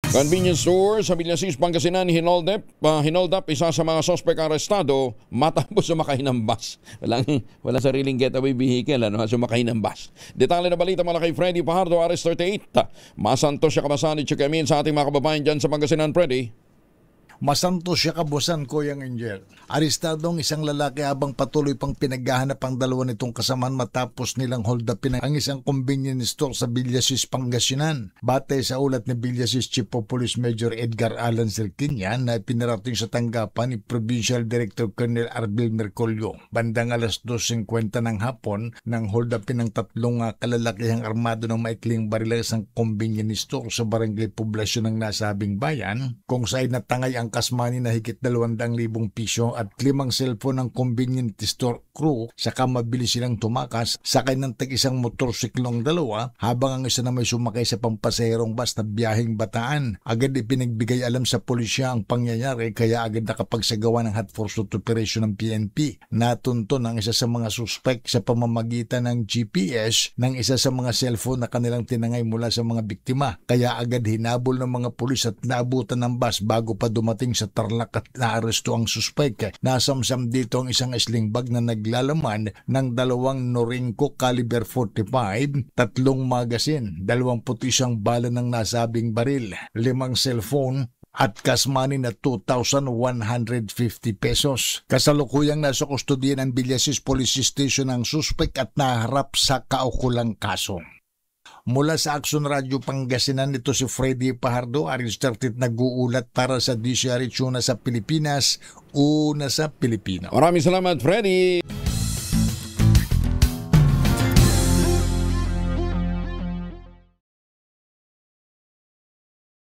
Convenience store sa Villasis, Pangasinan, hinold up isa sa mga sospek arestado matapos sumakay ng bus. Walang sariling getaway vehicle, sumakay ng bus. Detalye na balita mula kay Freddy Pajardo, Ares 38. Masantos siya kabasan ni Chikamin sa ating mga kababayan dyan sa Pangasinan, Freddy. Masantos siya kabusan, Kuya Angel. Arestadong isang lalaki habang patuloy pang pinaghahanap ang dalawa nitong kasamaan matapos nilang hold upin ang isang convenience store sa Villasis, Pangasinan. Batay sa ulat ni Villasis Chief of Police Major Edgar Alan Serquiña na pinarating sa tanggapan ni Provincial Director Colonel Arbel Mercolio. Bandang alas 2:50 ng hapon nang hold upin ng tatlong kalalakihang armado ng maikling baril sa convenience store sa barangay Poblasyon ng nasabing bayan, kung saan natangay ang kasmani na higit 200,000 piso at 5 cellphone ng convenience store crew, saka mabilis silang tumakas sakay ng tag-isang motorsiklong dalawa habang ang isa na may sumakay sa pampasaherong bus na biyaheng Bataan. Agad ipinagbigay alam sa pulisya ang pangyayari kaya agad nakapagsagawa ng hot pursuit operation ng PNP. Natunton ang isa sa mga suspect sa pamamagitan ng GPS ng isa sa mga cellphone na kanilang tinangay mula sa mga biktima. Kaya agad hinabol ng mga pulis at naabutan ng bus bago pa dumating sa Tarlac at naaresto ang suspect. Nasamsam dito ang isang sling bag na naglalaman ng 2 Norinco caliber 45, 3 magasin, 21 bala ng nasabing baril, 5 cellphone at cash money na 2,150 pesos. Kasalukuyang nasa kustodiya ng Villasis Police Station ang suspect at naharap sa kaukulang kaso. Mula sa Action Radio Pangasinan, ito si Freddy Pajardo, Aris 30 nag-uulat para sa DCRH, una sa Pilipinas, una sa Pilipino. Maraming salamat, Freddy.